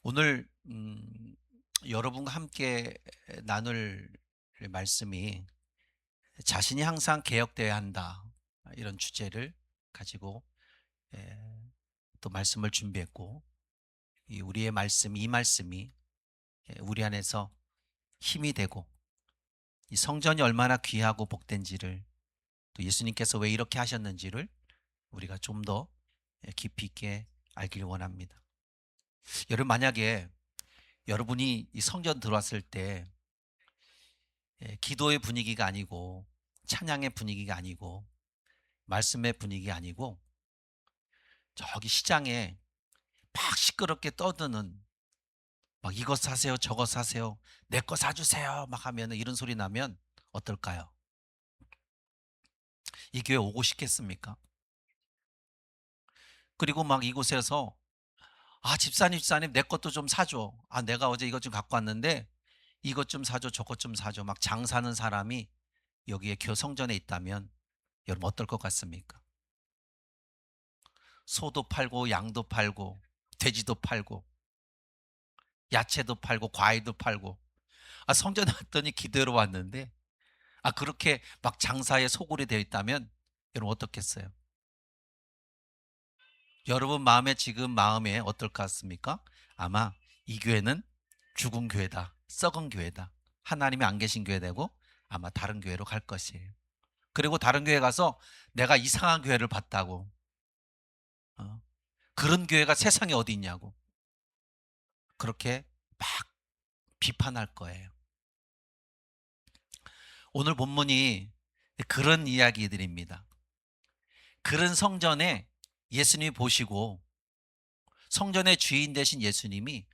오늘 여러분과 함께 나눌 말씀이 자신이 항상 개혁되어야 한다, 이런 주제를 가지고 에, 또 말씀을 준비했고, 이 말씀이 우리 안에서 힘이 되고, 이 성전이 얼마나 귀하고 복된지를, 또 예수님께서 왜 이렇게 하셨는지를 우리가 좀 더 깊이 있게 알기를 원합니다. 여러분, 만약에 여러분이 이 성전 들어왔을 때 기도의 분위기가 아니고, 찬양의 분위기가 아니고, 말씀의 분위기가 아니고, 저기 시장에 막 시끄럽게 떠드는, 막 이것 사세요 저것 사세요 내 거 사주세요 막 하면, 이런 소리 나면 어떨까요? 이 교회 오고 싶겠습니까? 그리고 막 이곳에서 집사님 내 것도 좀 사줘, 내가 어제 이것 좀 갖고 왔는데 이것 좀 사줘 저것 좀 사줘, 막 장사하는 사람이 여기에 교성전에 있다면 여러분 어떨 것 같습니까? 소도 팔고 양도 팔고 돼지도 팔고 야채도 팔고 과일도 팔고, 성전에 왔더니 기도로 왔는데 그렇게 막 장사에 소굴이 되어 있다면 여러분 어떻겠어요? 여러분 마음에, 지금 마음에 어떨 것 같습니까? 아마 이 교회는 죽은 교회다, 썩은 교회다, 하나님이 안 계신 교회 되고 아마 다른 교회로 갈 것이에요. 그리고 다른 교회 가서 내가 이상한 교회를 봤다고, 어, 그런 교회가 세상에 어디 있냐고 그렇게 막 비판할 거예요. 오늘 본문이 그런 이야기들입니다. 그런 성전에 예수님이 보시고, 성전의 주인 되신 예수님이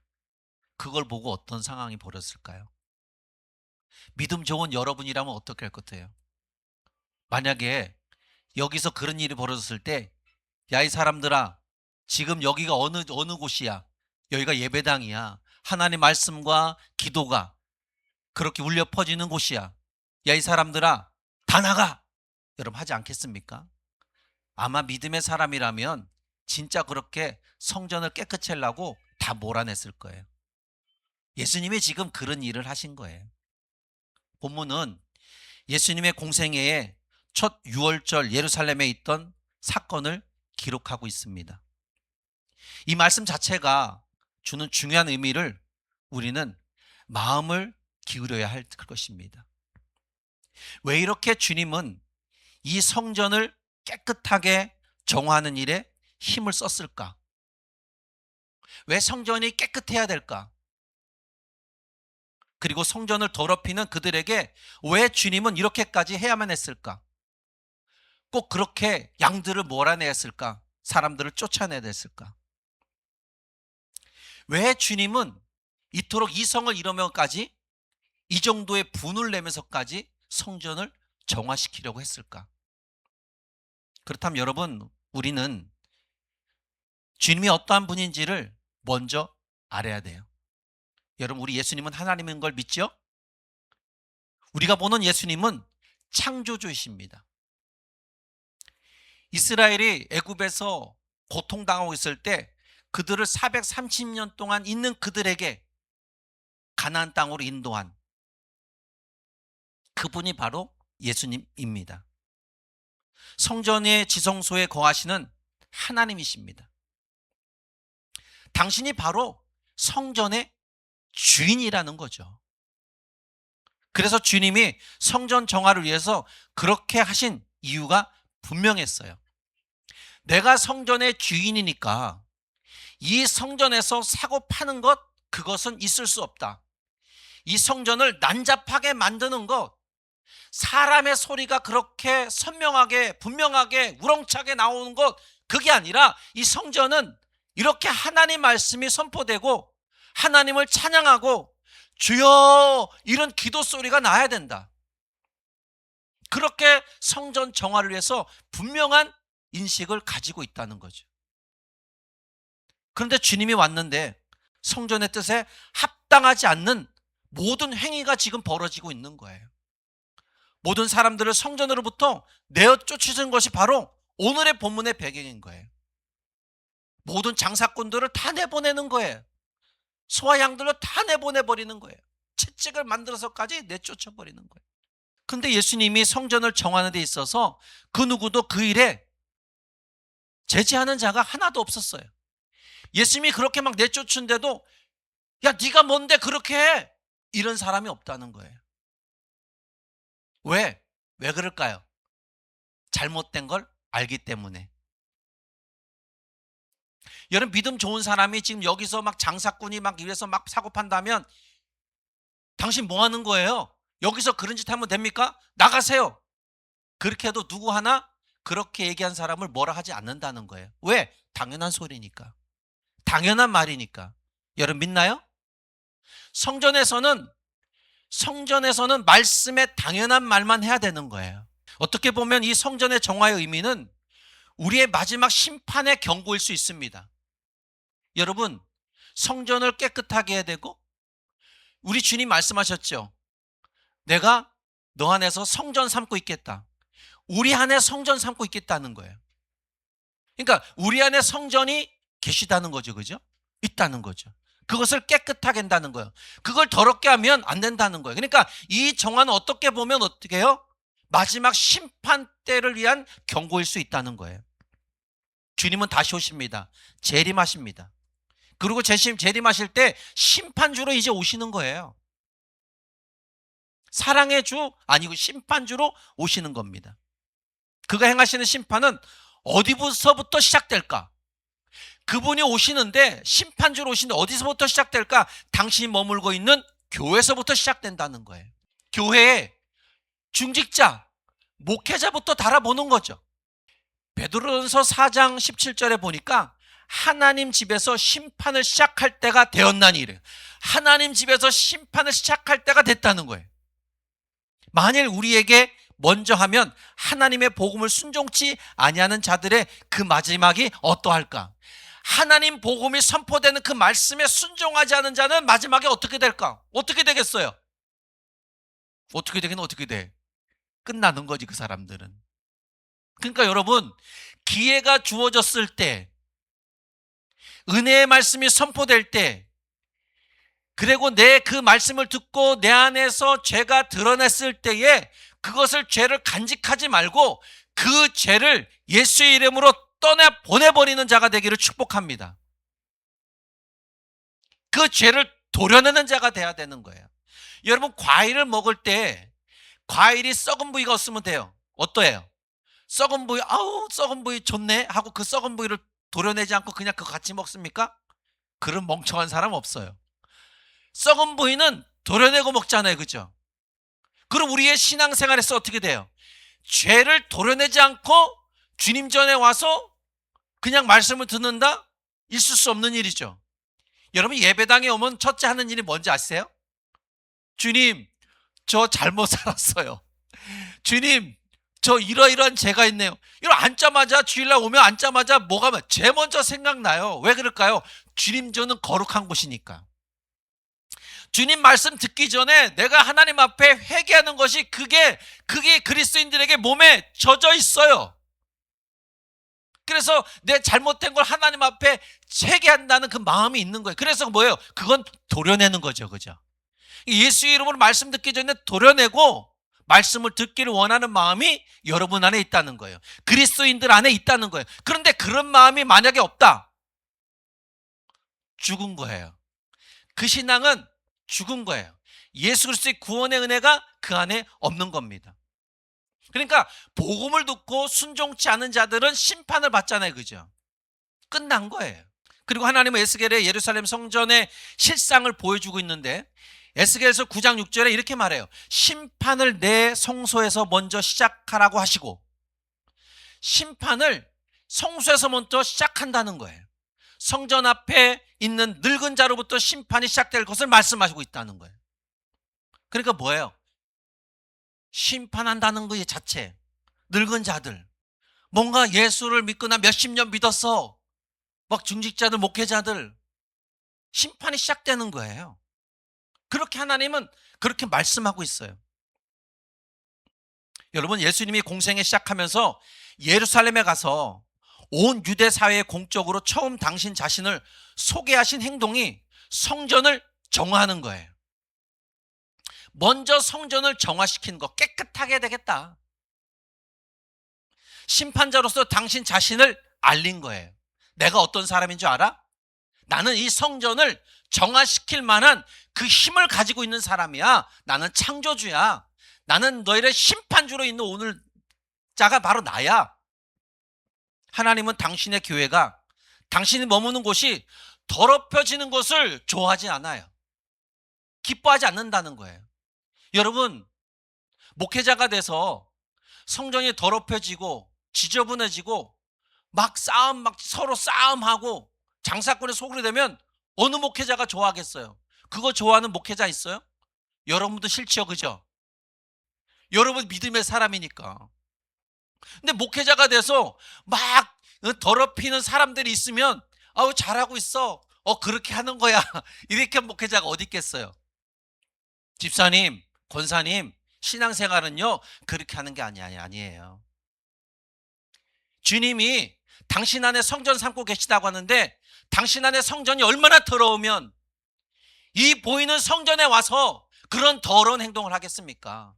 그걸 보고 어떤 상황이 벌어졌을까요? 믿음 좋은 여러분이라면 어떻게 할 것 같아요? 만약에 여기서 그런 일이 벌어졌을 때, 야 이 사람들아, 지금 여기가 어느 곳이야? 여기가 예배당이야. 하나님 말씀과 기도가 그렇게 울려 퍼지는 곳이야. 야 이 사람들아, 다 나가! 여러분 하지 않겠습니까? 아마 믿음의 사람이라면 진짜 그렇게 성전을 깨끗이 하려고 다 몰아냈을 거예요. 예수님이 지금 그런 일을 하신 거예요. 본문은 예수님의 공생애의 첫 유월절 예루살렘에 있던 사건을 기록하고 있습니다. 이 말씀 자체가 주는 중요한 의미를 우리는 마음을 기울여야 할 것입니다. 왜 이렇게 주님은 이 성전을 깨끗하게 정화하는 일에 힘을 썼을까? 왜 성전이 깨끗해야 될까? 그리고 성전을 더럽히는 그들에게 왜 주님은 이렇게까지 해야만 했을까? 꼭 그렇게 양들을 몰아내야 했을까? 사람들을 쫓아내야 됐을까? 왜 주님은 이토록 이성을 잃으면까지, 이 정도의 분을 내면서까지 성전을 정화시키려고 했을까? 그렇다면 여러분, 우리는 주님이 어떠한 분인지를 먼저 알아야 돼요. 여러분, 우리 예수님은 하나님인 걸 믿죠? 우리가 보는 예수님은 창조주이십니다. 이스라엘이 애굽에서 고통당하고 있을 때 그들을 430년 동안 있는 그들에게 가나안 땅으로 인도한 그분이 바로 예수님입니다. 성전의 지성소에 거하시는 하나님이십니다. 당신이 바로 성전의 주인이라는 거죠. 그래서 주님이 성전 정화를 위해서 그렇게 하신 이유가 분명했어요. 내가 성전의 주인이니까 이 성전에서 사고 파는 것, 그것은 있을 수 없다. 이 성전을 난잡하게 만드는 것, 사람의 소리가 그렇게 선명하게 분명하게 우렁차게 나오는 것, 그게 아니라 이 성전은 이렇게 하나님 말씀이 선포되고 하나님을 찬양하고 주여 이런 기도 소리가 나야 된다. 그렇게 성전 정화를 위해서 분명한 인식을 가지고 있다는 거죠. 그런데 주님이 왔는데 성전의 뜻에 합당하지 않는 모든 행위가 지금 벌어지고 있는 거예요. 모든 사람들을 성전으로부터 내어 쫓으신 것이 바로 오늘의 본문의 배경인 거예요. 모든 장사꾼들을 다 내보내는 거예요. 소와 양들로 다 내보내버리는 거예요. 채찍을 만들어서까지 내쫓아버리는 거예요. 근데 예수님이 성전을 정하는 데 있어서 그 누구도 그 일에 제지하는 자가 하나도 없었어요. 예수님이 그렇게 막 내쫓은데도 야, 네가 뭔데 그렇게 해? 이런 사람이 없다는 거예요. 왜? 왜 그럴까요? 잘못된 걸 알기 때문에. 여러분, 믿음 좋은 사람이 지금 여기서 막 장사꾼이 막 이래서 막 사고 판다면 당신 뭐 하는 거예요? 여기서 그런 짓 하면 됩니까? 나가세요. 그렇게 해도 누구 하나 그렇게 얘기한 사람을 뭐라 하지 않는다는 거예요. 왜? 당연한 소리니까. 당연한 말이니까. 여러분 믿나요? 성전에서는 말씀에 당연한 말만 해야 되는 거예요. 어떻게 보면 이 성전의 정화의 의미는 우리의 마지막 심판의 경고일 수 있습니다. 여러분, 성전을 깨끗하게 해야 되고, 우리 주님 말씀하셨죠. 내가 너 안에서 성전 삼고 있겠다. 우리 안에 성전 삼고 있겠다는 거예요. 그러니까 우리 안에 성전이 계시다는 거죠. 그죠? 있다는 거죠. 그것을 깨끗하게 한다는 거예요. 그걸 더럽게 하면 안 된다는 거예요. 그러니까 이 정화는 어떻게 보면 어떻게 해요? 마지막 심판 때를 위한 경고일 수 있다는 거예요. 주님은 다시 오십니다. 재림하십니다. 그리고 재림하실 때 심판주로 이제 오시는 거예요. 사랑의 주 아니고 심판주로 오시는 겁니다. 그가 행하시는 심판은 어디서부터 시작될까? 그분이 오시는데, 심판주로 오시는데 어디서부터 시작될까? 당신이 머물고 있는 교회에서부터 시작된다는 거예요. 교회에 중직자, 목회자부터 달아보는 거죠. 베드로전서 4장 17절에 보니까 하나님 집에서 심판을 시작할 때가 되었나니 이래요. 하나님 집에서 심판을 시작할 때가 됐다는 거예요. 만일 우리에게 먼저 하면 하나님의 복음을 순종치 아니하는 자들의 그 마지막이 어떠할까? 하나님 복음이 선포되는 그 말씀에 순종하지 않은 자는 마지막에 어떻게 될까? 어떻게 되겠어요? 어떻게 되긴 어떻게 돼? 끝나는 거지, 그 사람들은. 그러니까 여러분, 기회가 주어졌을 때, 은혜의 말씀이 선포될 때, 그리고 내 그 말씀을 듣고 내 안에서 죄가 드러냈을 때에 그것을 죄를 간직하지 말고 그 죄를 예수의 이름으로 보내버리는 자가 되기를 축복합니다. 그 죄를 도려내는 자가 돼야 되는 거예요. 여러분, 과일을 먹을 때 과일이 썩은 부위가 없으면 돼요. 어떠해요? 썩은 부위, 아우 썩은 부위 좋네 하고 그 썩은 부위를 도려내지 않고 그냥 그거 같이 먹습니까? 그런 멍청한 사람 없어요. 썩은 부위는 도려내고 먹잖아요. 그죠? 그럼 우리의 신앙생활에서 어떻게 돼요? 죄를 도려내지 않고 주님 전에 와서 그냥 말씀을 듣는다? 있을 수 없는 일이죠. 여러분, 예배당에 오면 첫째 하는 일이 뭔지 아세요? 주님, 저 잘못 살았어요. 주님, 저 이러이러한 죄가 있네요. 이러 앉자마자, 주일날 오면 앉자마자 뭐가 죄 먼저 생각나요. 왜 그럴까요? 주님 저는 거룩한 곳이니까. 주님 말씀 듣기 전에 내가 하나님 앞에 회개하는 것이 그게 그리스도인들에게 몸에 젖어 있어요. 그래서 내 잘못된 걸 하나님 앞에 회개한다는 그 마음이 있는 거예요. 그래서 뭐예요? 그건 도려내는 거죠. 그죠? 예수의 이름으로 말씀 듣기 전에 도려내고 말씀을 듣기를 원하는 마음이 여러분 안에 있다는 거예요. 그리스도인들 안에 있다는 거예요. 그런데 그런 마음이 만약에 없다, 죽은 거예요. 그 신앙은 죽은 거예요. 예수 그리스도의 구원의 은혜가 그 안에 없는 겁니다. 그러니까 복음을 듣고 순종치 않은 자들은 심판을 받잖아요. 그죠? 끝난 거예요. 그리고 하나님은 에스겔의 예루살렘 성전의 실상을 보여주고 있는데, 에스겔서 9장 6절에 이렇게 말해요. 심판을 내 성소에서 먼저 시작하라고 하시고, 심판을 성소에서 먼저 시작한다는 거예요. 성전 앞에 있는 늙은 자로부터 심판이 시작될 것을 말씀하시고 있다는 거예요. 그러니까 뭐예요? 심판한다는 것 자체, 늙은 자들, 뭔가 예수를 믿거나 몇십 년 믿었어, 막 중직자들, 목회자들, 심판이 시작되는 거예요. 그렇게 하나님은 그렇게 말씀하고 있어요. 여러분, 예수님이 공생에 시작하면서 예루살렘에 가서 온 유대 사회에 공적으로 처음 당신 자신을 소개하신 행동이 성전을 정화하는 거예요. 먼저 성전을 정화시키는 거, 깨끗하게 해야 되겠다. 심판자로서 당신 자신을 알린 거예요. 내가 어떤 사람인 줄 알아? 나는 이 성전을 정화시킬 만한 그 힘을 가지고 있는 사람이야. 나는 창조주야. 나는 너희를 심판주로 있는 오늘 자가 바로 나야. 하나님은 당신의 교회가, 당신이 머무는 곳이 더럽혀지는 것을 좋아하지 않아요. 기뻐하지 않는다는 거예요. 여러분, 목회자가 돼서 성전이 더럽혀지고 지저분해지고 막 서로 싸움하고 장사꾼의 소굴이 되면 어느 목회자가 좋아하겠어요? 그거 좋아하는 목회자 있어요? 여러분도 싫죠, 그죠? 여러분 믿음의 사람이니까. 근데 목회자가 돼서 막 더럽히는 사람들이 있으면 아우 잘하고 있어. 그렇게 하는 거야. 이렇게 목회자가 어디 있겠어요? 집사님, 권사님, 신앙생활은요 그렇게 하는 게 아니에요. 주님이 당신 안에 성전 삼고 계시다고 하는데 당신 안에 성전이 얼마나 더러우면 이 보이는 성전에 와서 그런 더러운 행동을 하겠습니까?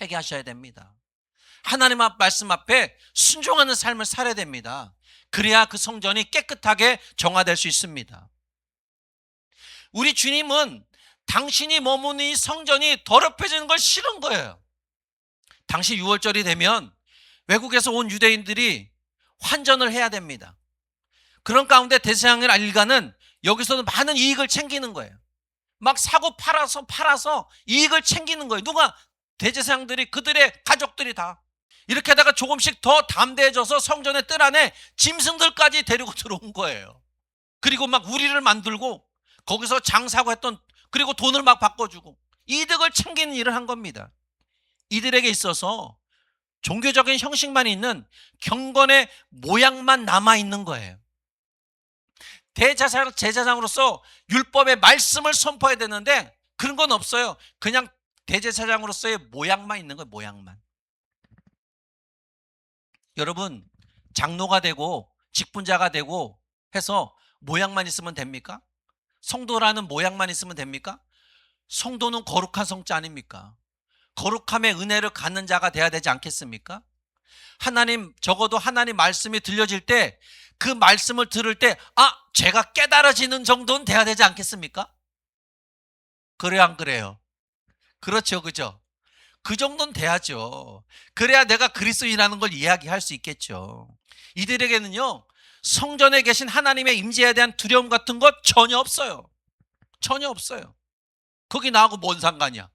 회개하셔야 됩니다. 하나님 말씀 앞에 순종하는 삶을 살아야 됩니다. 그래야 그 성전이 깨끗하게 정화될 수 있습니다. 우리 주님은 당신이 머무는 이 성전이 더럽혀지는 걸 싫은 거예요. 당시 6월절이 되면 외국에서 온 유대인들이 환전을 해야 됩니다. 그런 가운데 대제사장을 일가는 여기서는 많은 이익을 챙기는 거예요. 막 사고 팔아서 이익을 챙기는 거예요. 누가? 대제사장들이, 그들의 가족들이 다. 이렇게 하다가 조금씩 더 담대해져서 성전의 뜰 안에 짐승들까지 데리고 들어온 거예요. 그리고 막 우리를 만들고 거기서 장사하고 했던, 그리고 돈을 막 바꿔주고 이득을 챙기는 일을 한 겁니다. 이들에게 있어서 종교적인 형식만 있는 경건의 모양만 남아있는 거예요. 제사장으로서 율법의 말씀을 선포해야 되는데 그런 건 없어요. 그냥 대제사장으로서의 모양만 있는 거예요. 모양만. 여러분, 장로가 되고 직분자가 되고 해서 모양만 있으면 됩니까? 성도라는 모양만 있으면 됩니까? 성도는 거룩한 성자 아닙니까? 거룩함의 은혜를 갖는 자가 돼야 되지 않겠습니까? 적어도 하나님 말씀이 들려질 때 그 말씀을 들을 때 제가 깨달아지는 정도는 돼야 되지 않겠습니까? 그래요, 안 그래요? 그렇죠, 그죠? 그 정도는 돼야죠. 그래야 내가 그리스도인이라는 걸 이야기할 수 있겠죠. 이들에게는요, 성전에 계신 하나님의 임재에 대한 두려움 같은 것 전혀 없어요. 전혀 없어요. 거기 나하고 뭔 상관이야?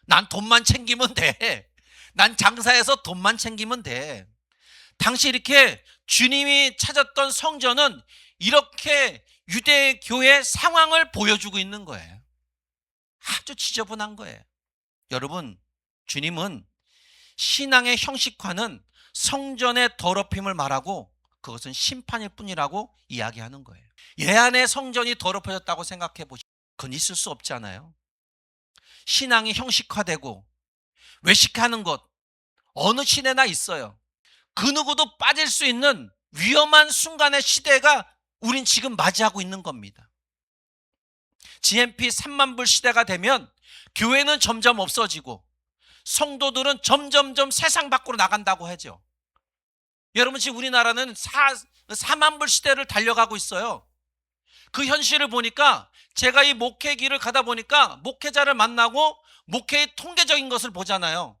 난 돈만 챙기면 돼. 난 장사해서 돈만 챙기면 돼. 당시 이렇게 주님이 찾았던 성전은 이렇게 유대교의 상황을 보여주고 있는 거예요. 아주 지저분한 거예요. 여러분, 주님은 신앙의 형식화는 성전의 더럽힘을 말하고 그것은 심판일 뿐이라고 이야기하는 거예요. 얘 안에 성전이 더럽혀졌다고 생각해 보시면 그건 있을 수 없잖아요. 신앙이 형식화되고 외식하는 것 어느 시대나 있어요. 그 누구도 빠질 수 있는 위험한 순간의 시대가 우린 지금 맞이하고 있는 겁니다. GMP 3만 불 시대가 되면 교회는 점점 없어지고 성도들은 점점점 세상 밖으로 나간다고 하죠. 여러분, 지금 우리나라는 4만 불 시대를 달려가고 있어요. 그 현실을 보니까 제가 이 목회 길을 가다 보니까 목회자를 만나고 목회의 통계적인 것을 보잖아요.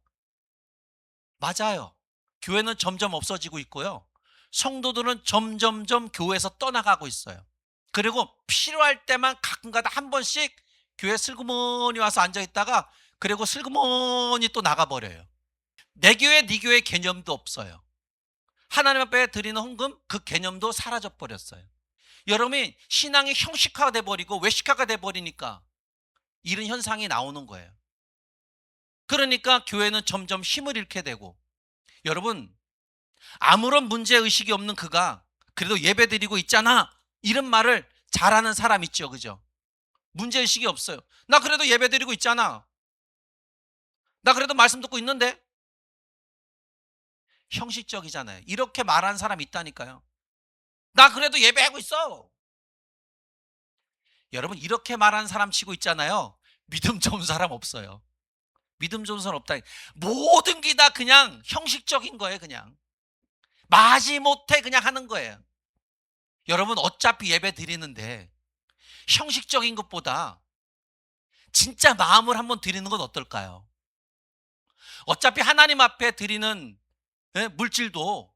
맞아요. 교회는 점점 없어지고 있고요. 성도들은 점점점 교회에서 떠나가고 있어요. 그리고 필요할 때만 가끔가다 한 번씩 교회 슬그머니 와서 앉아있다가 그리고 슬그머니 또 나가버려요. 내 교회, 네 교회 개념도 없어요. 하나님 앞에 드리는 헌금 그 개념도 사라져버렸어요. 여러분이 신앙이 형식화가 돼버리고 외식화가 돼버리니까 이런 현상이 나오는 거예요. 그러니까 교회는 점점 힘을 잃게 되고, 여러분, 아무런 문제의식이 없는 그가 그래도 예배드리고 있잖아 이런 말을 잘하는 사람 있죠, 그죠? 문제의식이 없어요. 나 그래도 예배드리고 있잖아, 나 그래도 말씀 듣고 있는데. 형식적이잖아요. 이렇게 말하는 사람 있다니까요. 나 그래도 예배하고 있어. 여러분 이렇게 말하는 사람 치고 있잖아요. 믿음 좋은 사람 없어요. 믿음 좋은 사람 없다. 모든 게 다 그냥 형식적인 거예요. 그냥 마지못해 그냥 하는 거예요. 여러분 어차피 예배 드리는데 형식적인 것보다 진짜 마음을 한번 드리는 건 어떨까요? 어차피 하나님 앞에 드리는 물질도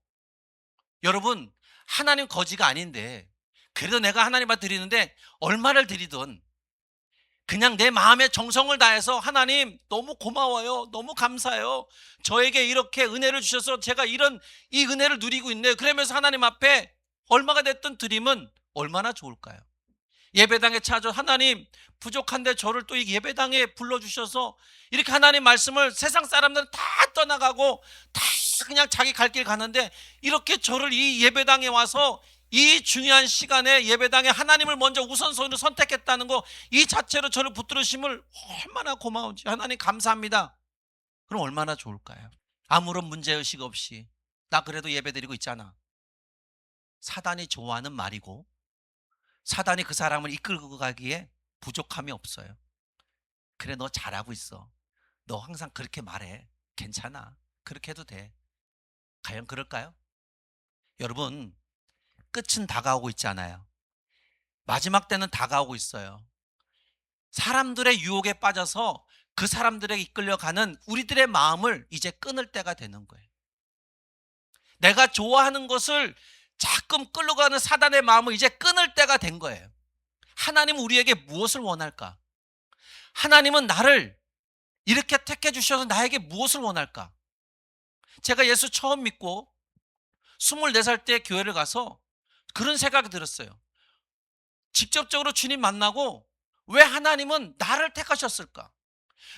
여러분 하나님 거지가 아닌데 그래도 내가 하나님 앞에 드리는데 얼마를 드리든 그냥 내 마음의 정성을 다해서 하나님 너무 고마워요. 너무 감사해요. 저에게 이렇게 은혜를 주셔서 제가 이 은혜를 누리고 있네요. 그러면서 하나님 앞에 얼마가 됐든 드리면 얼마나 좋을까요? 예배당에 찾아 하나님 부족한데 저를 또 이 예배당에 불러주셔서 이렇게 하나님 말씀을 세상 사람들은 다 떠나가고 다 그냥 자기 갈 길 가는데 이렇게 저를 이 예배당에 와서 이 중요한 시간에 예배당에 하나님을 먼저 우선순위로 선택했다는 거 이 자체로 저를 붙들으심을 얼마나 고마운지 하나님 감사합니다. 그럼 얼마나 좋을까요? 아무런 문제의식 없이 나 그래도 예배드리고 있잖아. 사단이 좋아하는 말이고 사단이 그 사람을 이끌고 가기에 부족함이 없어요. 그래 너 잘하고 있어. 너 항상 그렇게 말해. 괜찮아. 그렇게 해도 돼. 과연 그럴까요? 여러분 끝은 다가오고 있잖아요. 마지막 때는 다가오고 있어요. 사람들의 유혹에 빠져서 그 사람들에게 이끌려가는 우리들의 마음을 이제 끊을 때가 되는 거예요. 내가 좋아하는 것을 자꾸 끌려가는 사단의 마음을 이제 끊을 때가 된 거예요. 하나님은 우리에게 무엇을 원할까? 하나님은 나를 이렇게 택해 주셔서 나에게 무엇을 원할까? 제가 예수 처음 믿고 24살 때 교회를 가서 그런 생각이 들었어요. 직접적으로 주님 만나고 왜 하나님은 나를 택하셨을까?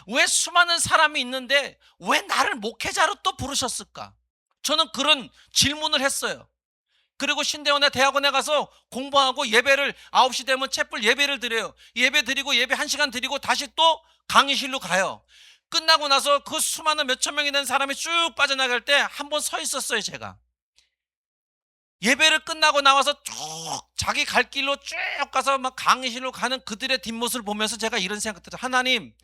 왜 수많은 사람이 있는데 왜 나를 목회자로 또 부르셨을까? 저는 그런 질문을 했어요. 그리고 신대원의 대학원에 가서 공부하고 예배를 9시 되면 촛불 예배를 드려요. 예배 드리고 예배 1시간 드리고 다시 또 강의실로 가요. 끝나고 나서 그 수많은 몇천 명이 된 사람이 쭉 빠져나갈 때 한 번 서 있었어요. 제가 예배를 끝나고 나와서 쭉 자기 갈 길로 쭉 가서 막 강의실로 가는 그들의 뒷모습을 보면서 제가 이런 생각 들어요. 하나님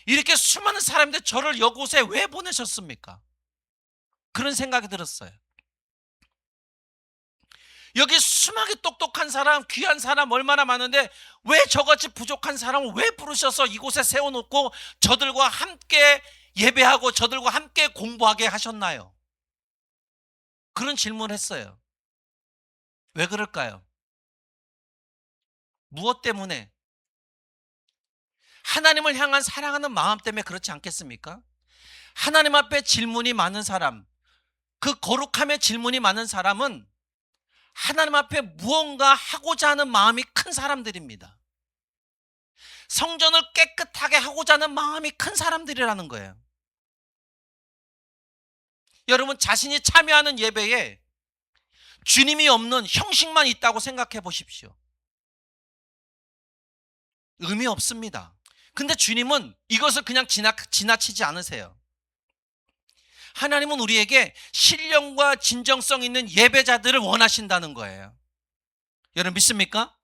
이렇게 수많은 사람인데 저를 이곳에 왜 보내셨습니까? 그런 생각이 들었어요. 여기 수많게 똑똑한 사람, 귀한 사람 얼마나 많은데 왜 저같이 부족한 사람을 왜 부르셔서 이곳에 세워놓고 저들과 함께 예배하고 저들과 함께 공부하게 하셨나요? 그런 질문을 했어요. 왜 그럴까요? 무엇 때문에? 하나님을 향한 사랑하는 마음 때문에 그렇지 않겠습니까? 하나님 앞에 질문이 많은 사람, 그 거룩함에 질문이 많은 사람은 하나님 앞에 무언가 하고자 하는 마음이 큰 사람들입니다. 성전을 깨끗하게 하고자 하는 마음이 큰 사람들이라는 거예요. 여러분 자신이 참여하는 예배에 주님이 없는 형식만 있다고 생각해 보십시오. 의미 없습니다. 근데 주님은 이것을 그냥 지나치지 않으세요. 하나님은 우리에게 신령과 진정성 있는 예배자들을 원하신다는 거예요. 여러분 믿습니까?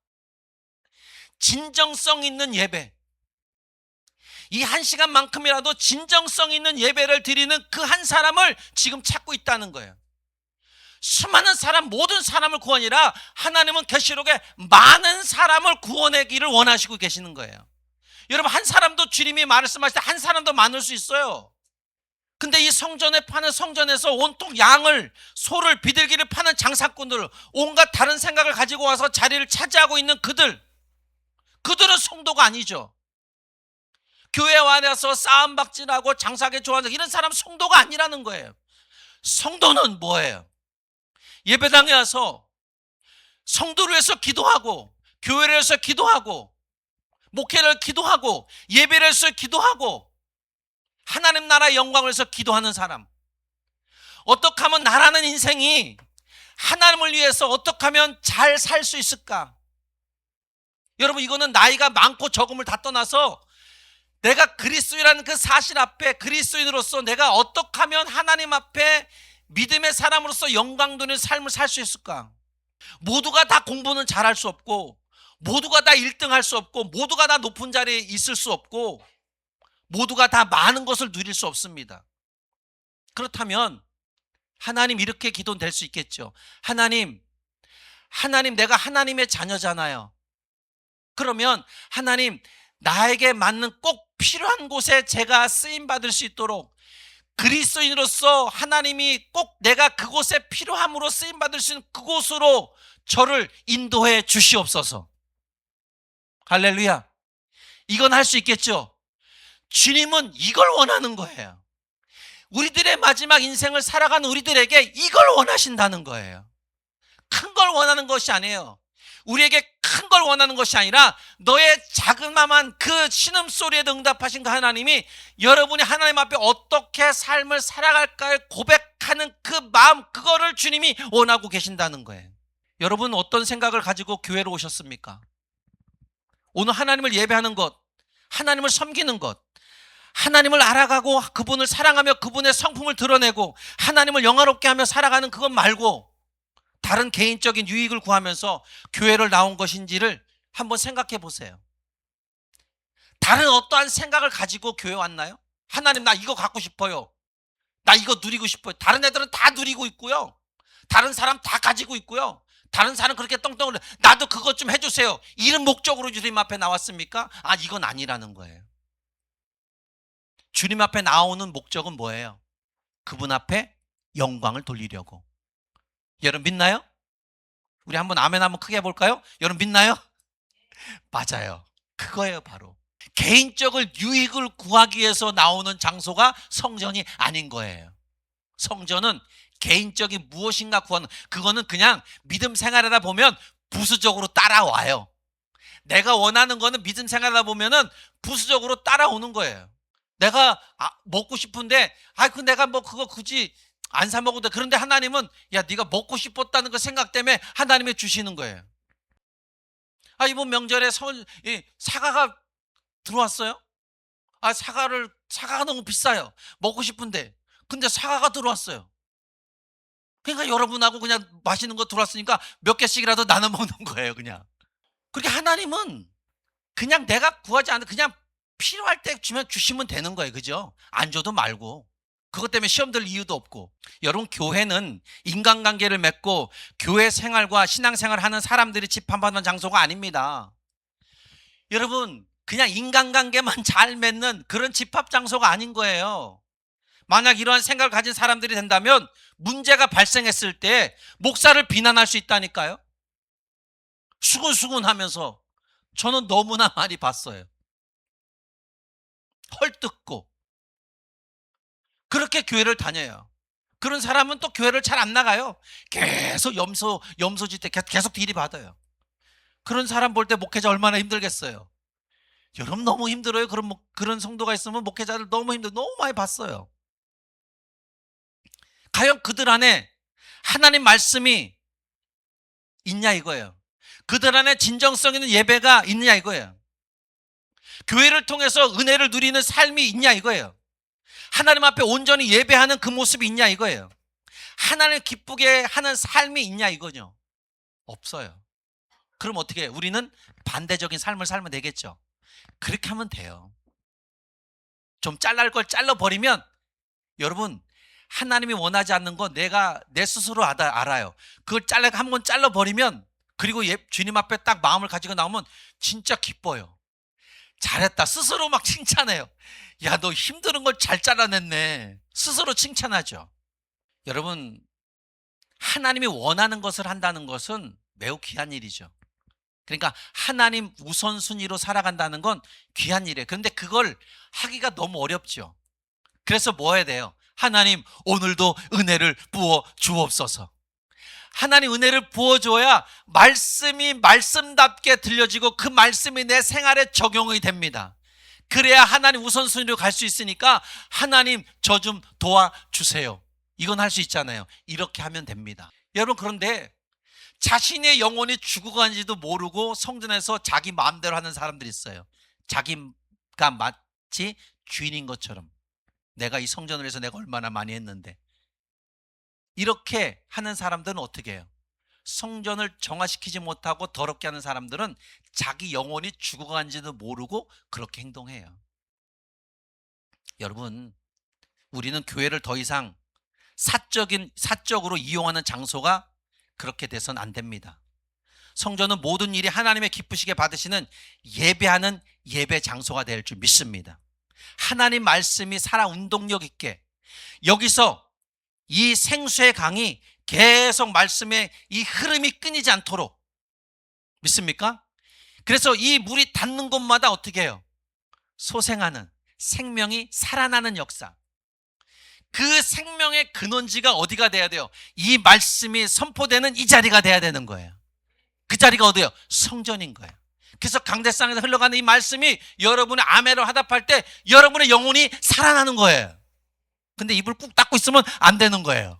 진정성 있는 예배. 이 한 시간만큼이라도 진정성 있는 예배를 드리는 그 한 사람을 지금 찾고 있다는 거예요. 수많은 사람, 모든 사람을 구원이라 하나님은 계시록에 많은 사람을 구원하기를 원하시고 계시는 거예요. 여러분 한 사람도 주님이 말씀하실 때 한 사람도 많을 수 있어요. 근데 이 성전에 파는 성전에서 온통 양을, 소를, 비둘기를 파는 장사꾼들, 온갖 다른 생각을 가지고 와서 자리를 차지하고 있는 그들은 성도가 아니죠. 교회 안에서 싸움박질하고 장사하게 좋아하는 이런 사람 성도가 아니라는 거예요. 성도는 뭐예요? 예배당에 와서 성도를 위해서 기도하고 교회를 위해서 기도하고 목회를 기도하고 예배를 위해서 기도하고 하나님 나라의 영광을 위해서 기도하는 사람. 어떻게 하면 나라는 인생이 하나님을 위해서 어떻게 하면 잘 살 수 있을까? 여러분 이거는 나이가 많고 적음을 다 떠나서 내가 그리스도인이라는 그 사실 앞에 그리스도인으로서 내가 어떻게 하면 하나님 앞에 믿음의 사람으로서 영광 도는 삶을 살 수 있을까? 모두가 다 공부는 잘할 수 없고 모두가 다 1등 할 수 없고 모두가 다 높은 자리에 있을 수 없고 모두가 다 많은 것을 누릴 수 없습니다. 그렇다면 하나님 이렇게 기도는 될 수 있겠죠. 하나님 내가 하나님의 자녀잖아요. 그러면 하나님 나에게 맞는 꼭 필요한 곳에 제가 쓰임받을 수 있도록 그리스도인으로서 하나님이 꼭 내가 그곳에 필요함으로 쓰임받을 수 있는 그곳으로 저를 인도해 주시옵소서. 할렐루야. 이건 할 수 있겠죠. 주님은 이걸 원하는 거예요. 우리들의 마지막 인생을 살아가는 우리들에게 이걸 원하신다는 거예요. 큰 걸 원하는 것이 아니에요. 우리에게 큰 걸 원하는 것이 아니라 너의 자그마한 그 신음소리에 응답하신 그 하나님이 여러분이 하나님 앞에 어떻게 삶을 살아갈까를 고백하는 그 마음, 그거를 주님이 원하고 계신다는 거예요. 여러분 어떤 생각을 가지고 교회로 오셨습니까? 오늘 하나님을 예배하는 것, 하나님을 섬기는 것, 하나님을 알아가고 그분을 사랑하며 그분의 성품을 드러내고 하나님을 영화롭게 하며 살아가는 그것 말고 다른 개인적인 유익을 구하면서 교회를 나온 것인지를 한번 생각해 보세요. 다른 어떠한 생각을 가지고 교회 왔나요? 하나님 나 이거 갖고 싶어요. 나 이거 누리고 싶어요. 다른 애들은 다 누리고 있고요. 다른 사람 다 가지고 있고요. 다른 사람 그렇게 떵떵을 나도 그것 좀 해주세요. 이런 목적으로 주님 앞에 나왔습니까? 아, 이건 아니라는 거예요. 주님 앞에 나오는 목적은 뭐예요? 그분 앞에 영광을 돌리려고. 여러분 믿나요? 우리 한번 아멘 한번 크게 해볼까요? 여러분 믿나요? 맞아요. 그거예요 바로. 개인적인 유익을 구하기 위해서 나오는 장소가 성전이 아닌 거예요. 성전은 개인적인 무엇인가 구하는, 그거는 그냥 믿음 생활하다 보면 부수적으로 따라와요. 내가 원하는 거는 믿음 생활하다 보면은 부수적으로 따라오는 거예요. 내가 먹고 싶은데 그 내가 뭐 그거 굳이 안 사 먹어도 돼. 그런데 하나님은 야 네가 먹고 싶었다는 그 생각 때문에 하나님이 주시는 거예요. 이번 명절에 사과가 들어왔어요. 사과가 너무 비싸요. 먹고 싶은데 근데 사과가 들어왔어요. 그러니까 여러분하고 그냥 맛있는 거 들어왔으니까 몇 개씩이라도 나눠 먹는 거예요. 그냥. 그렇게 하나님은 그냥 내가 구하지 않는, 그냥 필요할 때 주시면 되는 거예요. 그죠? 안 줘도 말고. 그것 때문에 시험 들 이유도 없고. 여러분 교회는 인간관계를 맺고 교회 생활과 신앙생활을 하는 사람들이 집합하는 장소가 아닙니다. 여러분 그냥 인간관계만 잘 맺는 그런 집합 장소가 아닌 거예요. 만약 이러한 생각을 가진 사람들이 된다면 문제가 발생했을 때 목사를 비난할 수 있다니까요. 수근수근 하면서 저는 너무나 많이 봤어요. 헐뜯고 그렇게 교회를 다녀요. 그런 사람은 또 교회를 잘 안 나가요. 계속 염소짓 계속 들이받아요. 그런 사람 볼 때 목회자 얼마나 힘들겠어요. 여러분 너무 힘들어요. 그런 성도가 있으면 목회자들 너무 힘들어요. 너무 많이 봤어요. 과연 그들 안에 하나님 말씀이 있냐 이거예요. 그들 안에 진정성 있는 예배가 있냐 이거예요. 교회를 통해서 은혜를 누리는 삶이 있냐 이거예요. 하나님 앞에 온전히 예배하는 그 모습이 있냐 이거예요. 하나님을 기쁘게 하는 삶이 있냐 이거죠. 없어요. 그럼 어떻게 해요? 우리는 반대적인 삶을 살면 되겠죠. 그렇게 하면 돼요. 좀 잘랄 걸 잘라버리면 여러분 하나님이 원하지 않는 거 내가 내 스스로 알아요. 그걸 한번 잘라버리면 그리고 주님 앞에 딱 마음을 가지고 나오면 진짜 기뻐요. 잘했다. 스스로 막 칭찬해요. 야, 너 힘든 걸 잘 잘라냈네. 스스로 칭찬하죠. 여러분 하나님이 원하는 것을 한다는 것은 매우 귀한 일이죠. 그러니까 하나님 우선순위로 살아간다는 건 귀한 일이에요. 그런데 그걸 하기가 너무 어렵죠. 그래서 뭐 해야 돼요? 하나님 오늘도 은혜를 부어 주옵소서. 하나님 은혜를 부어줘야 말씀이 말씀답게 들려지고 그 말씀이 내 생활에 적용이 됩니다. 그래야 하나님 우선순위로 갈 수 있으니까 하나님 저 좀 도와주세요. 이건 할 수 있잖아요. 이렇게 하면 됩니다. 여러분 그런데 자신의 영혼이 죽어간지도 모르고 성전에서 자기 마음대로 하는 사람들이 있어요. 자기가 마치 주인인 것처럼 내가 이 성전을 위해서 내가 얼마나 많이 했는데. 이렇게 하는 사람들은 어떻게 해요? 성전을 정화시키지 못하고 더럽게 하는 사람들은 자기 영혼이 죽어간지도 모르고 그렇게 행동해요. 여러분, 우리는 교회를 더 이상 사적으로 이용하는 장소가 그렇게 돼서는 안 됩니다. 성전은 모든 일이 하나님의 기쁘시게 받으시는 예배하는 예배 장소가 될 줄 믿습니다. 하나님 말씀이 살아 운동력 있게 여기서 이 생수의 강이 계속 말씀의 이 흐름이 끊이지 않도록 믿습니까? 그래서 이 물이 닿는 곳마다 어떻게 해요? 소생하는 생명이 살아나는 역사. 그 생명의 근원지가 어디가 돼야 돼요? 이 말씀이 선포되는 이 자리가 돼야 되는 거예요. 그 자리가 어디예요? 성전인 거예요. 그래서 강대상에서 흘러가는 이 말씀이 여러분의 아멘으로 화답할 때 여러분의 영혼이 살아나는 거예요. 근데 입을 꾹 닫고 있으면 안 되는 거예요.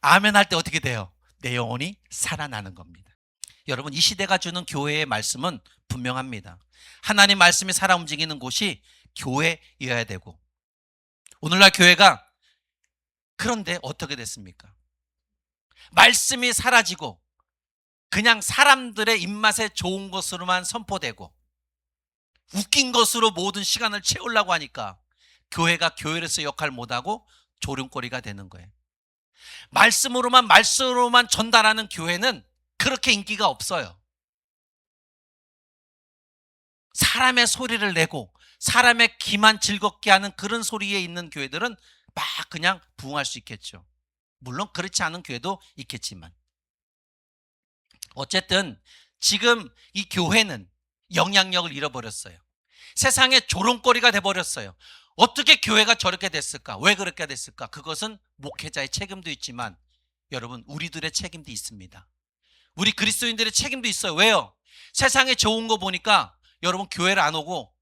아멘 할 때 어떻게 돼요? 내 영혼이 살아나는 겁니다. 여러분, 이 시대가 주는 교회의 말씀은 분명합니다. 하나님 말씀이 살아 움직이는 곳이 교회여야 되고, 오늘날 교회가 그런데 어떻게 됐습니까? 말씀이 사라지고 그냥 사람들의 입맛에 좋은 것으로만 선포되고 웃긴 것으로 모든 시간을 채우려고 하니까 교회가 교회로서 역할을 못하고 조롱거리가 되는 거예요. 말씀으로만 전달하는 교회는 그렇게 인기가 없어요. 사람의 소리를 내고 사람의 귀만 즐겁게 하는 그런 소리에 있는 교회들은 막 그냥 부흥할 수 있겠죠. 물론 그렇지 않은 교회도 있겠지만, 어쨌든 지금 이 교회는 영향력을 잃어버렸어요. 세상의 조롱거리가 돼버렸어요. 어떻게 교회가 저렇게 됐을까? 왜 그렇게 됐을까? 그것은 목회자의 책임도 있지만 여러분, 우리들의 책임도 있습니다. 우리 그리스도인들의 책임도 있어요. 왜요? 세상에 좋은 거 보니까 여러분 교회를 안 오고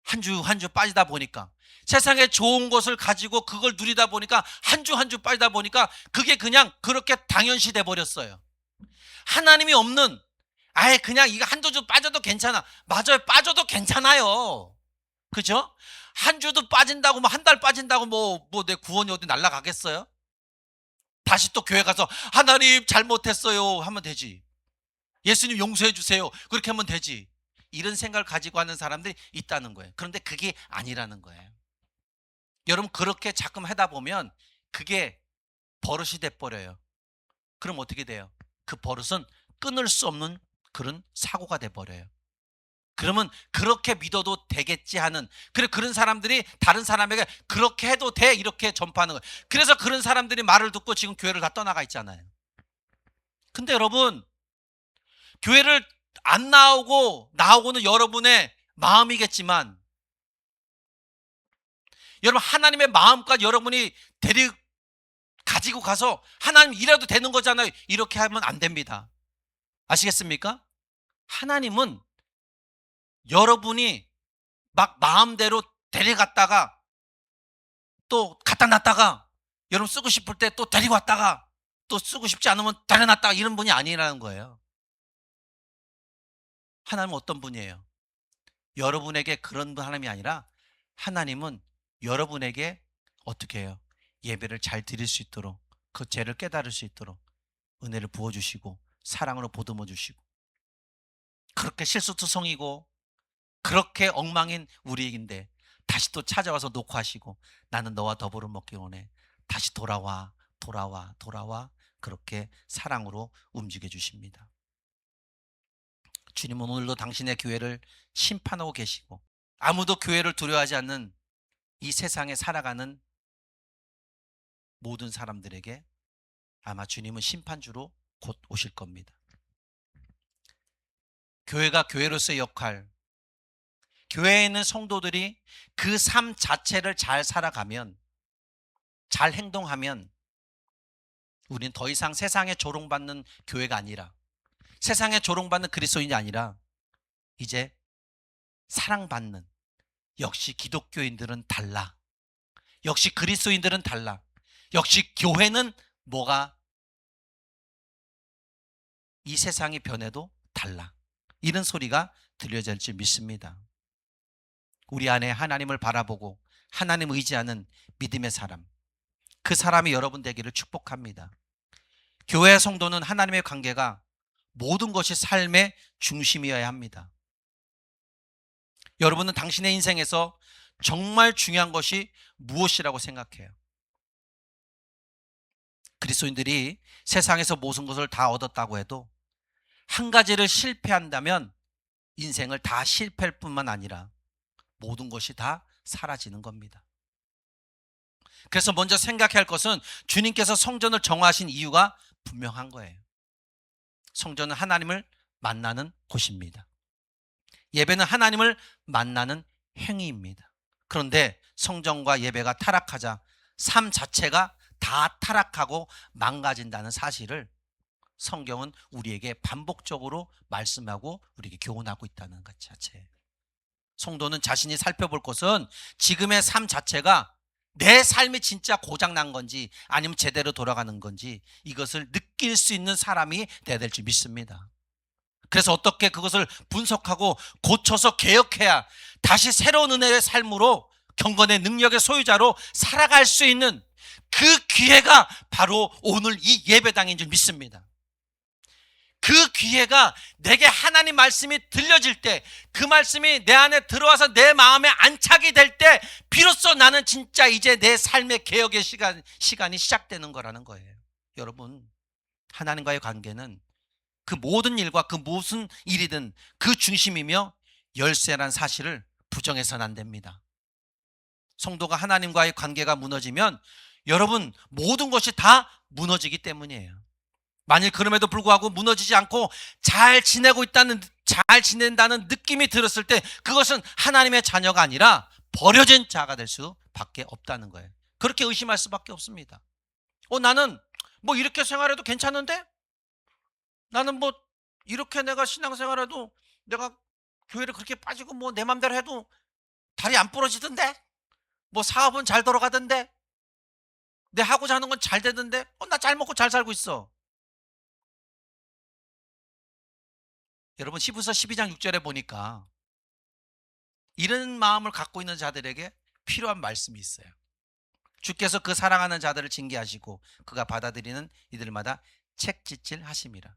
한 주 빠지다 보니까, 세상에 좋은 것을 가지고 그걸 누리다 보니까 한 주 빠지다 보니까 그게 그냥 그렇게 당연시 돼 버렸어요. 하나님이 없는, 아예 그냥 이거 한두 주 빠져도 괜찮아. 맞아요. 빠져도 괜찮아요. 그죠? 한 주도 빠진다고, 한 달 빠진다고 내 구원이 어디 날아가겠어요? 다시 또 교회 가서 하나님 잘못했어요 하면 되지. 예수님 용서해 주세요. 그렇게 하면 되지. 이런 생각을 가지고 하는 사람들이 있다는 거예요. 그런데 그게 아니라는 거예요. 여러분, 그렇게 자꾸 하다 보면 그게 버릇이 돼버려요. 그럼 어떻게 돼요? 그 버릇은 끊을 수 없는 그런 사고가 돼버려요. 그러면 그렇게 믿어도 되겠지 하는, 그런 사람들이 다른 사람에게 그렇게 해도 돼 이렇게 전파하는 거예요. 그래서 그런 사람들이 말을 듣고 지금 교회를 다 떠나가 있잖아요. 근데 여러분, 교회를 안 나오고는 여러분의 마음이겠지만, 여러분 하나님의 마음까지 여러분이 가지고 가서 하나님 이래도 되는 거잖아요. 이렇게 하면 안 됩니다. 아시겠습니까? 하나님은 여러분이 막 마음대로 데려갔다가 또 갖다 놨다가 여러분 쓰고 싶을 때 또 데리고 왔다가 또 쓰고 싶지 않으면 데려놨다가 이런 분이 아니라는 거예요. 하나님은 어떤 분이에요? 여러분에게 그런 하나님이 아니라 하나님은 여러분에게 어떻게 해요? 예배를 잘 드릴 수 있도록, 그 죄를 깨달을 수 있도록 은혜를 부어주시고 사랑으로 보듬어 주시고, 그렇게 실수투성이고 그렇게 엉망인 우리에게인데 다시 또 찾아와서 녹화하시고 나는 너와 더불어 먹기 원해. 다시 돌아와. 그렇게 사랑으로 움직여 주십니다. 주님은 오늘도 당신의 교회를 심판하고 계시고, 아무도 교회를 두려워하지 않는 이 세상에 살아가는 모든 사람들에게 아마 주님은 심판주로 곧 오실 겁니다. 교회가 교회로서의 역할, 교회에 있는 성도들이 그 삶 자체를 잘 살아가면, 잘 행동하면 우리는 더 이상 세상에 조롱받는 교회가 아니라, 세상에 조롱받는 그리스도인이 아니라 이제 사랑받는, 역시 기독교인들은 달라, 역시 그리스도인들은 달라, 역시 교회는 뭐가 이 세상이 변해도 달라, 이런 소리가 들려질 줄 믿습니다. 우리 안에 하나님을 바라보고 하나님 의지하는 믿음의 사람, 그 사람이 여러분 되기를 축복합니다. 교회 성도는 하나님의 관계가 모든 것이 삶의 중심이어야 합니다. 여러분은 당신의 인생에서 정말 중요한 것이 무엇이라고 생각해요? 그리스도인들이 세상에서 모든 것을 다 얻었다고 해도 한 가지를 실패한다면 인생을 다 실패할 뿐만 아니라 모든 것이 다 사라지는 겁니다. 그래서 먼저 생각해야 할 것은 주님께서 성전을 정하신 이유가 분명한 거예요. 성전은 하나님을 만나는 곳입니다. 예배는 하나님을 만나는 행위입니다. 그런데 성전과 예배가 타락하자 삶 자체가 다 타락하고 망가진다는 사실을 성경은 우리에게 반복적으로 말씀하고 우리에게 교훈하고 있다는 것 자체예요. 성도는 자신이 살펴볼 것은 지금의 삶 자체가 내 삶이 진짜 고장난 건지 아니면 제대로 돌아가는 건지 이것을 느낄 수 있는 사람이 되어야 될 줄 믿습니다. 그래서 어떻게 그것을 분석하고 고쳐서 개혁해야 다시 새로운 은혜의 삶으로 경건의 능력의 소유자로 살아갈 수 있는 그 기회가 바로 오늘 이 예배당인 줄 믿습니다. 그 기회가 내게 하나님 말씀이 들려질 때, 그 말씀이 내 안에 들어와서 내 마음에 안착이 될 때 비로소 나는 진짜 이제 내 삶의 개혁의 시간이 시작되는 거라는 거예요. 여러분, 하나님과의 관계는 그 모든 일과 그 무슨 일이든 그 중심이며 열쇠란 사실을 부정해서는 안 됩니다. 성도가 하나님과의 관계가 무너지면 여러분 모든 것이 다 무너지기 때문이에요. 만일 그럼에도 불구하고 무너지지 않고 잘 지낸다는 느낌이 들었을 때 그것은 하나님의 자녀가 아니라 버려진 자가 될 수밖에 없다는 거예요. 그렇게 의심할 수밖에 없습니다. 나는 뭐 이렇게 생활해도 괜찮은데? 나는 뭐 이렇게 내가 신앙생활해도 내가 교회를 그렇게 빠지고 뭐 내 맘대로 해도 다리 안 부러지던데? 뭐 사업은 잘 돌아가던데? 내 하고자 하는 건 잘 되던데? 나 잘 먹고 잘 살고 있어. 여러분 히브리서 12장 6절에 보니까 이런 마음을 갖고 있는 자들에게 필요한 말씀이 있어요. 주께서 그 사랑하는 자들을 징계하시고 그가 받아들이는 이들마다 책짓질 하심이라.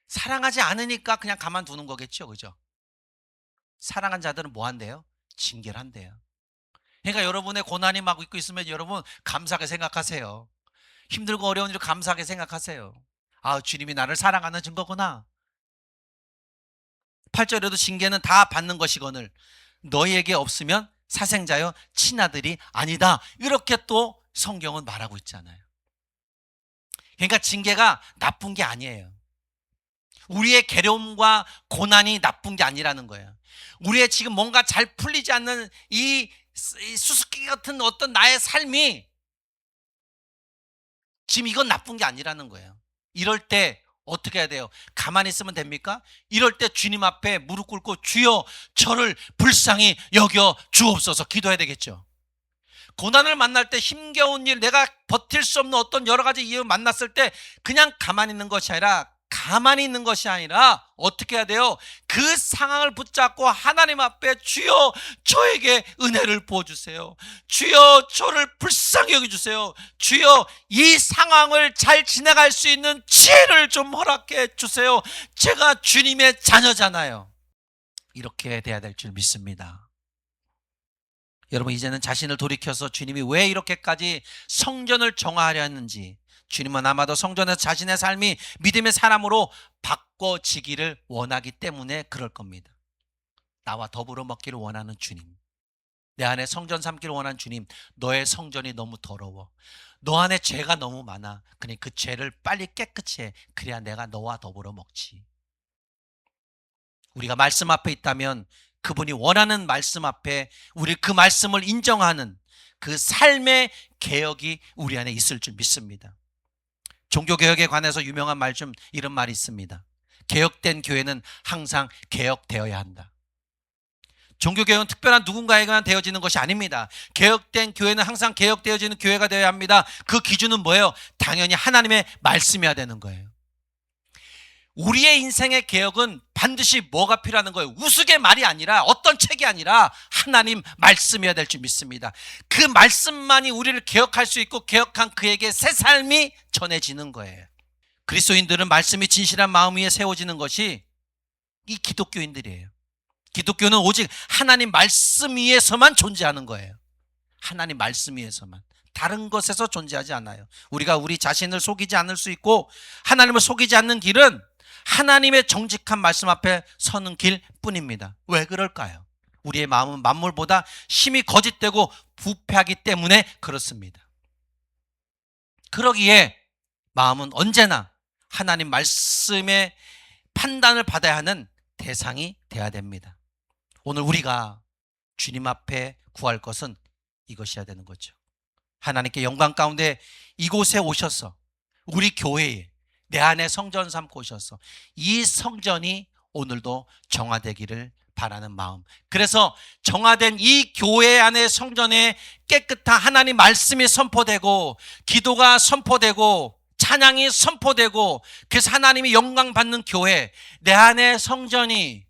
사랑하지 않으니까 그냥 가만두는 거겠죠, 그죠? 사랑한 자들은 뭐 한대요? 징계를 한대요. 그러니까 여러분의 고난이 막 있고 있으면 여러분 감사하게 생각하세요. 힘들고 어려운 일을 감사하게 생각하세요. 주님이 나를 사랑하는 증거구나. 8절에도 징계는 다 받는 것이거늘 너희에게 없으면 사생자여 친아들이 아니다. 이렇게 또 성경은 말하고 있잖아요. 그러니까 징계가 나쁜 게 아니에요. 우리의 괴로움과 고난이 나쁜 게 아니라는 거예요. 우리의 지금 뭔가 잘 풀리지 않는 이 수수께끼 같은 어떤 나의 삶이 지금 이건 나쁜 게 아니라는 거예요. 이럴 때 어떻게 해야 돼요? 가만히 있으면 됩니까? 이럴 때 주님 앞에 무릎 꿇고 주여 저를 불쌍히 여겨 주옵소서 기도해야 되겠죠. 고난을 만날 때 힘겨운 일, 내가 버틸 수 없는 어떤 여러 가지 이유 만났을 때 그냥 가만히 있는 것이 아니라 어떻게 해야 돼요? 그 상황을 붙잡고 하나님 앞에 주여 저에게 은혜를 부어주세요. 주여 저를 불쌍히 여겨주세요. 주여 이 상황을 잘 지나갈 수 있는 지혜를 좀 허락해 주세요. 제가 주님의 자녀잖아요. 이렇게 돼야 될 줄 믿습니다. 여러분 이제는 자신을 돌이켜서 주님이 왜 이렇게까지 성전을 정하려 했는지, 주님은 아마도 성전에서 자신의 삶이 믿음의 사람으로 바꿔지기를 원하기 때문에 그럴 겁니다. 나와 더불어 먹기를 원하는 주님, 내 안에 성전 삼기를 원하는 주님, 너의 성전이 너무 더러워. 너 안에 죄가 너무 많아. 그러니 그 죄를 빨리 깨끗이 해. 그래야 내가 너와 더불어 먹지. 우리가 말씀 앞에 있다면 그분이 원하는 말씀 앞에 우리 그 말씀을 인정하는 그 삶의 개혁이 우리 안에 있을 줄 믿습니다. 종교개혁에 관해서 유명한 말 중 이런 말이 있습니다. 개혁된 교회는 항상 개혁되어야 한다. 종교개혁은 특별한 누군가에게만 되어지는 것이 아닙니다. 개혁된 교회는 항상 개혁되어지는 교회가 되어야 합니다. 그 기준은 뭐예요? 당연히 하나님의 말씀이어야 되는 거예요. 우리의 인생의 개혁은 반드시 뭐가 필요한 거예요? 우스개 말이 아니라, 어떤 책이 아니라 하나님 말씀이어야 될 줄 믿습니다. 그 말씀만이 우리를 개혁할 수 있고 개혁한 그에게 새 삶이 전해지는 거예요. 그리스도인들은 말씀이 진실한 마음 위에 세워지는 것이 이 기독교인들이에요. 기독교는 오직 하나님 말씀 위에서만 존재하는 거예요. 하나님 말씀 위에서만. 다른 것에서 존재하지 않아요. 우리가 우리 자신을 속이지 않을 수 있고 하나님을 속이지 않는 길은 하나님의 정직한 말씀 앞에 서는 길 뿐입니다. 왜 그럴까요? 우리의 마음은 만물보다 심히 거짓되고 부패하기 때문에 그렇습니다. 그러기에 마음은 언제나 하나님 말씀의 판단을 받아야 하는 대상이 돼야 됩니다. 오늘 우리가 주님 앞에 구할 것은 이것이어야 되는 거죠. 하나님께 영광 가운데 이곳에 오셔서 우리 교회에 내 안에 성전 삼고 오셔서 이 성전이 오늘도 정화되기를 바라는 마음. 그래서 정화된 이 교회 안에 성전에 깨끗한 하나님 말씀이 선포되고 기도가 선포되고 찬양이 선포되고 그래서 하나님이 영광 받는 교회, 내 안에 성전이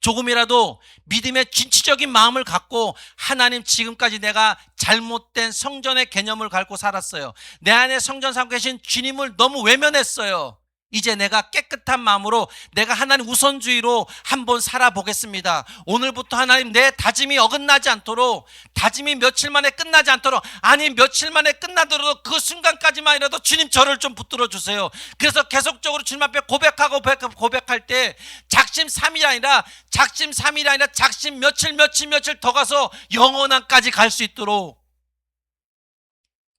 조금이라도 믿음의 진취적인 마음을 갖고 하나님 지금까지 내가 잘못된 성전의 개념을 갖고 살았어요. 내 안에 성전 삼고 계신 주님을 너무 외면했어요. 이제 내가 깨끗한 마음으로 내가 하나님 우선주의로 한번 살아보겠습니다. 오늘부터 하나님 내 다짐이 어긋나지 않도록, 다짐이 며칠 만에 끝나지 않도록, 아니 며칠 만에 끝나더라도 그 순간까지만이라도 주님 저를 좀 붙들어 주세요. 그래서 계속적으로 주님 앞에 고백할 때 작심 3일 아니라 작심 며칠 더 가서 영원한까지 갈 수 있도록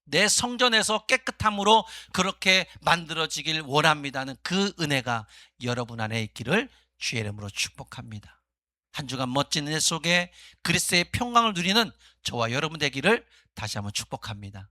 내 성전에서 깨끗함으로 그렇게 만들어지길 원합니다는 그 은혜가 여러분 안에 있기를 주의 이름으로 축복합니다. 한 주간 멋진 은혜 속에 그리스도의 평강을 누리는 저와 여러분 되기를 다시 한번 축복합니다.